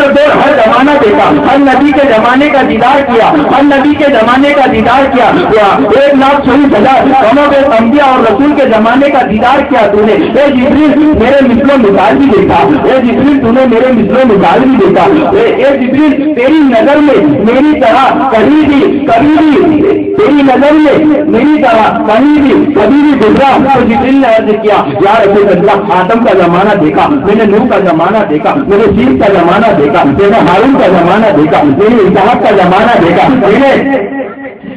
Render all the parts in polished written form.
ہر دور ہر زمانہ دیکھا، ہر نبی کے زمانے کا دیدار کیا، ہر نبی کے زمانے کا دیدار کیا، 1,40,000 انبیاء اور رسول کے زمانے کا دیدار کیا تو نے۔ اے جبریل میرے مثل و مثال بھی دیکھا، اے جبریل تو نے میرے مثل و مثال بھی دیکھا، اے جبریل تیری نظر میں میری طرح کبھی بھی تیری نظر میں میری طرح کبھی بھی گزرا؟ تو جبریل نے عرض کیا یا رسول اللہ آدم کا زمانہ دیکھا، میں نے نوح کا زمانہ دیکھا، میں نے سیب کا زمانہ دیکھا، میں نے ہارون کا زمانہ دیکھا، میں نے اسحاق کا زمانہ دیکھا،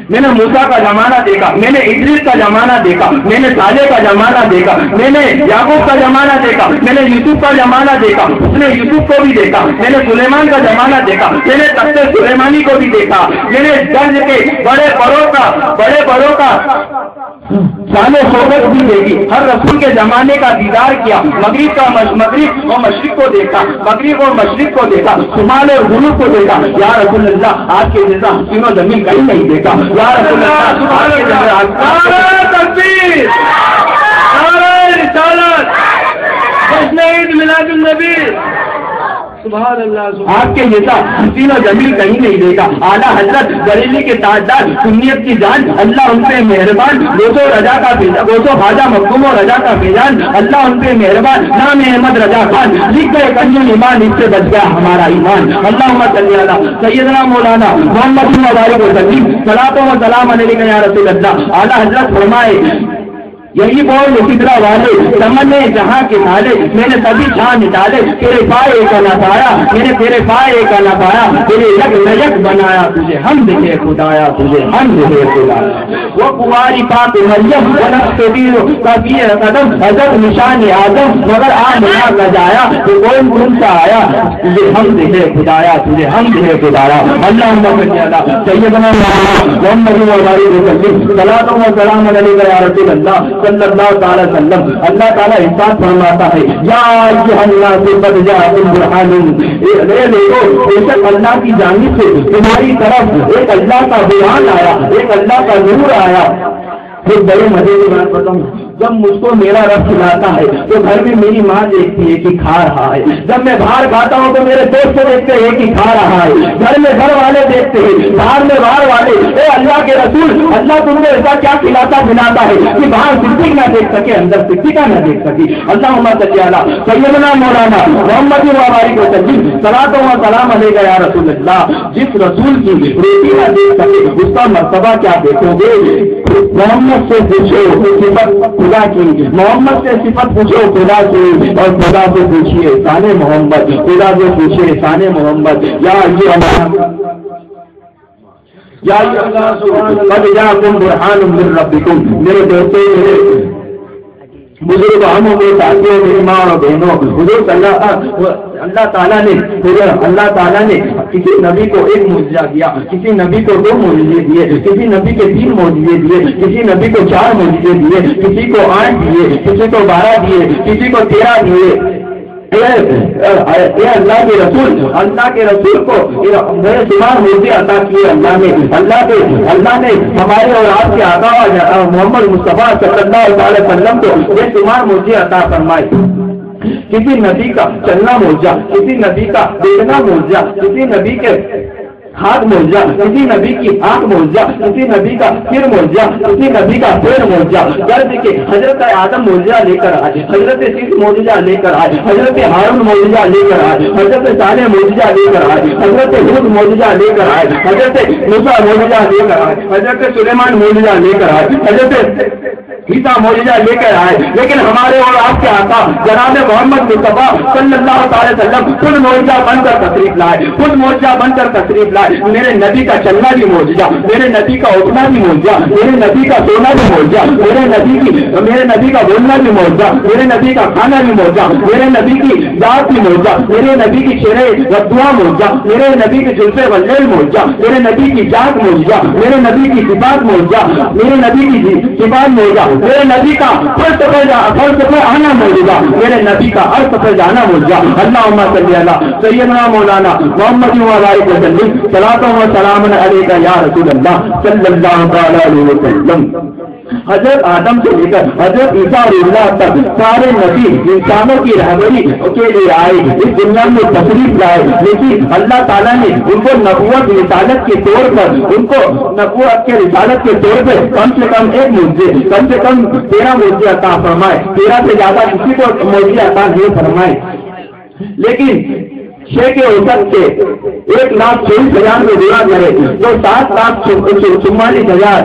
میں نے موسیٰ کا زمانہ دیکھا، میں نے ادریس کا زمانہ دیکھا، میں نے صالح کا زمانہ دیکھا، میں نے یعقوب کا زمانہ دیکھا، میں نے یوسف کا زمانہ دیکھا، اس نے یوسف کو بھی دیکھا، میں نے سلیمان کا زمانہ دیکھا، میں نے تخت سلیمانی کو بھی دیکھا، میں نے درج کے بڑے بڑوں کا سالے صحبت بھی دیکھی، ہر رسول کے زمانے کا دیدار کیا، مغرب اور مشرق کو دیکھا، مغرب اور مشرق کو دیکھا، شمال اور جنوب کو دیکھا۔ یا رسول اللہ آپ کے جیسا حسین و زمین کہیں نہیں دیکھا۔ یا رسول اللہ آپ کے جیسا تکبیر، رسالت، جشن عید میلاد النبی، سبحان اللہ، آپ کے جیسا حسین و جمیل کہیں نہیں دیکھا۔ اعلیٰ حضرت بریلی کے تاجدار سنیت کی جان، اللہ ان پہ مہربان، گوسو خواجہ مخدوم و رضا کا فیضان، اللہ ان پہ مہربان، نام احمد رضا خان، لکھ گئے کنجل ایمان، اس سے بچ گیا ہمارا ایمان۔ اللہم صلی علی سیدنا مولانا محمد مبارک وسلم، صلاۃ و سلام علیک یا رسول اللہ۔ اعلیٰ حضرت فرمائے یہی بول فکرا والے سمجھے جہاں کے نالے، میں نے سبھی جہاں نکالے، تیرے پائے کا نہ پایا، میں نے تیرے پائے کا نہ پایا، تیرے یک بنایا تجھے ہم دکھے خدایا، تجھے ہم دکھے خدایا۔ وہ کماری پاک مریم کبیر قدم حضرت نشان آدم، مگر آمنا کا جایا تو کون کون سا آیا، تجھے ہم دکھے خدایا، تجھے ہم دکھے خدایا۔ اللہم صلی علی سیدنا محمد وسلم، صلاۃ و سلام علیک یا رسول اللہ صلی اللہ تعالی وسلم۔ اللہ تعالیٰ ارشاد فرماتا ہے یا ایھا الناس قد جاءکم برہان، اے لوگوں بے شک اللہ کی جانب سے تمہاری طرف ایک اللہ کا برہان آیا، ایک اللہ کا نور آیا۔ ایک بڑے مزے کی بات بتاؤں، جب مجھ کو میرا رب کھلاتا ہے تو گھر میں میری ماں دیکھتی ہے کہ کھا رہا ہے، جب میں باہر کھاتا ہوں تو میرے دوست دیکھتے ہیں کہ کھا رہا ہے، گھر میں گھر والے دیکھتے ہیں، باہر میں باہر والے، اے اللہ کے رسول اللہ تم کو ایسا کیا کھلاتا پلاتا ہے کہ باہر صدیق نہ دیکھ سکے، اندر صدیقہ نہ دیکھ سکے۔ اللہم صلی علی سیدنا مولانا محمد مبارک وسلم، صلاۃ و سلام علیک یا رسول اللہ۔ جس رسول کی روٹی نہ دیکھ سکے اس کا مرتبہ کیا دیکھو گے؟ محمد سے پوچھو صفت خدا کی، محمد سے صفت پوچھو خدا کی، اور خدا سے پوچھیے شان محمد، خدا سے پوچھیے شان محمد۔ یا قد جاءکم برہان من ربکم، میرے دوستوں، میرے بزرگ ہموں کے ساتھیوں، میری ماں اور بہنوں، حضور اللہ تعالیٰ نے کسی نبی کو ایک معجزہ دیا، کسی نبی کو 2 معجزے دیے، کسی نبی کے 3 معجزے دیے، کسی نبی کو 4 معجزے دیے، کسی کو 8 دیے، کسی کو 12 دیے، کسی کو 13 دیے۔ اے اللہ کے رسول کو بے شمار موجے عطا کیے اللہ نے ہمارے اور آپ کے آقا محمد مصطفیٰ صلی اللہ علیہ وسلم کو بے شمار موجے عطا فرمائے۔ کسی نبی کا چلنا معجزہ، کسی نبی کا دیکھنا معجزہ، کسی نبی کے ہاتھ معجزہ، کسی نبی کی آنکھ معجزہ، کسی نبی کا سر معجزہ، کسی نبی کا پیر معجزہ۔ غرض کہ حضرت آدم معجزہ لے کر آئے، حضرت شیخ معجزہ لے کر آئے، حضرت ہارون معجزہ لے کر آئے، حضرت صالح معجزہ لے کر آئے، حضرت ہود معجزہ لے کر آئے، حضرت موسیٰ معجزہ لے کر آئے، حضرت سلیمان معجزہ لے کر آئے، حضرت عیسیٰ معجزہ لے کر آئے، لیکن ہمارے اور آپ کے آقا جناب محمد مصطفیٰ صلی اللہ تعالی وسلم خود معجزہ بن کر تشریف لائے، خود معجزہ بن کر تشریف لائے۔ میرے نبی کا چلنا بھی معجزہ، میرے نبی کا اٹھنا بھی معجزہ، میرے نبی کا سونا بھی معجزہ، میرے نبی کا بولنا بھی معجزہ، میرے نبی کا کھانا بھی معجزہ، میرے نبی کی ذات بھی معجزہ، میرے نبی کی چہرے ودعا معجزہ، میرے نبی کے جلفے واللیل معجزہ، میرے نبی کی ذات معجزہ، میرے نبی کی صفات معجزہ، میرے نبی کی صفات معجزہ، میرے نبی کا ہر سفر آنا معجزہ، میرے نبی کا ہر سفر جانا معجزہ۔ اللہم صلی علی سیدنا مولانا محمد مبارک وسلم، صلاۃ و سلام علیک یا رسول اللہ صلی اللہ علیہ وسلم۔ حضرت آدم سے لے کر حضرت عیسیٰ اور اللہ تک سارے نبی انسانوں کی رہبری کے لیے آئے، اس دنیا میں تشریف لائے، لیکن اللہ تعالیٰ نے ان کو نبوت رسالت کے طور پر، ان کو نبوت کے رسالت کے طور پر کم سے کم ایک معجزے، کم سے کم 13 معجزے عطا فرمائے، 13 سے زیادہ کسی کو معجزے عطا نہیں فرمائے۔ لیکن شیخ اوسط سے 1,24,000 میں گنا کرے تو 7,44,000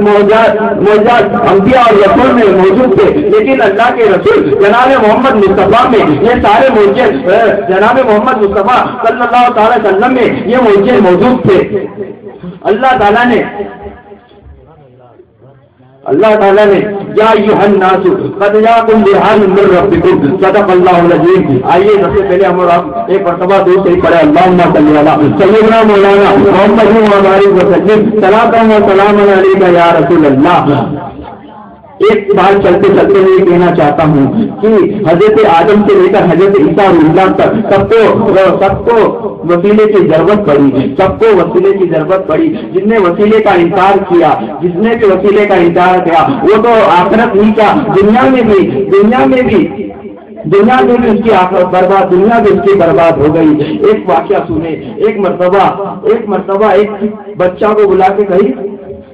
معجزات انبیاء اور رسول میں موجود تھے، لیکن اللہ کے رسول جناب محمد مصطفیٰ میں یہ سارے معجزے، جناب محمد مصطفیٰ صلی اللہ تعالی وسلم میں یہ معجزے موجود تھے۔ اللہ تعالیٰ نے یا ایھا الناس قد جاءکم برہان من ربکم صدق اللہ العظیم۔ آئیے سب سے پہلے ہم اور آپ ایک مرتبہ دو سے پڑھے اللہم صلی علی سیدنا مولانا محمد وبارک وسلم صلاۃ و سلام علیک یا رسول اللہ۔ ایک بات چلتے چلتے میں یہ کہنا چاہتا ہوں کہ حضرت آدم سے لے کر حضرت عیسیٰ اور اللہ تک سب کو وسیلے کی ضرورت پڑی، سب کو وسیلے کی ضرورت پڑی۔ جس نے وسیلے کا انکار کیا، جس نے بھی وسیلے کا انکار کیا، وہ تو آخرت نہیں کیا، دنیا میں بھی اس کی آخرت برباد، دنیا بھی اس کی برباد ہو گئی۔ ایک واقعہ سنے، ایک مرتبہ ایک بچہ کو بلا کے کہی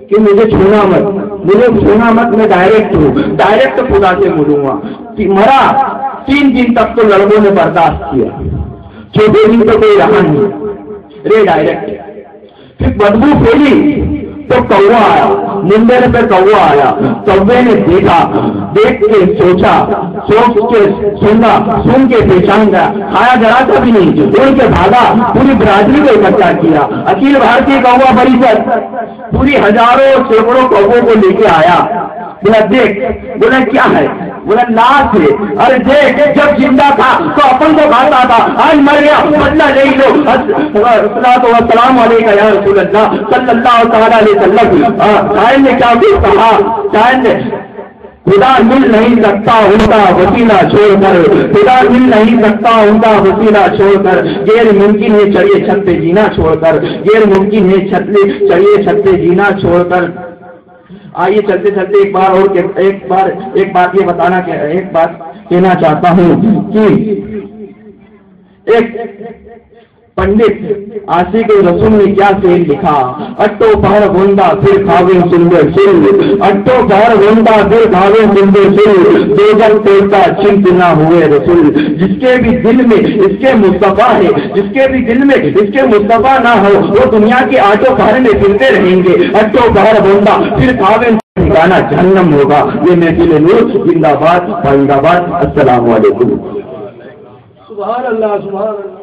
کہ مجھے چھونا مت، میں ڈائریکٹ خدا سے ملوں گا۔ مرا 3 دن تک تو لڑکوں نے برداشت کیا، چھوٹے دن تو کوئی رہا نہیں، رے ڈائریکٹ۔ پھر بدبو پھیلی تو کوا آیا، منڈر پہ کوا آیا، کوے نے دیکھ کے سوچا، سن کے پہچان گیا، کھایا ذرا سا بھی نہیں، اڑ کے بھاگا، پوری برادری کو اکٹھا کیا، اکیل بھارتی کوا پریشد پوری ہزاروں سینکڑوں کووں کو لے کے آیا۔ بولا دیکھ، بولا کیا ہے؟ بولا لاش ہے۔ ارے دیکھ، جب زندہ تھا تو اپن کو کھاتا تھا، آج مر گیا، بدلہ نہیں لو۔ السلام علیکم یا رسول اللہ صلی اللہ تعالی علیہ وسلم۔ شاعر نے کیا کہا؟ شاعر نے خدا مل نہیں سکتا ان کا وسیلہ چھوڑ کر، خدا مل نہیں سکتا ان کا وسیلہ چھوڑ کر، غیر ممکن ہے چڑھیے چھت پہ جینا چھوڑ کر، غیر ممکن ہے چڑھیے چھت پہ جینا چھوڑ کر۔ آئیے چلتے چلتے ایک بات کہنا چاہتا ہوں کہ ایک پنڈت عاشق رسول نے کیا شعر لکھا؟ اٹو پہر گوندا پھر کھاوے سندر سل، اٹو پہر گوندا پھر کھاوے سندر سل، دیگر توڑتا چنت نہ ہوئے رسول۔ جس کے بھی دل میں اس کے مصطفیٰ ہے، جس کے بھی دل میں اس کے مصطفیٰ نہ ہو، وہ دنیا کے آٹو پہر میں پھرتے رہیں گے۔ اٹو پہر گوندا پھر کھاوے ٹھکانا جہنم ہوگا۔ یہ محفل نور زندہ باد، زندہ باد۔ السلام علیکم۔ سبحان اللہ، سبحان اللہ۔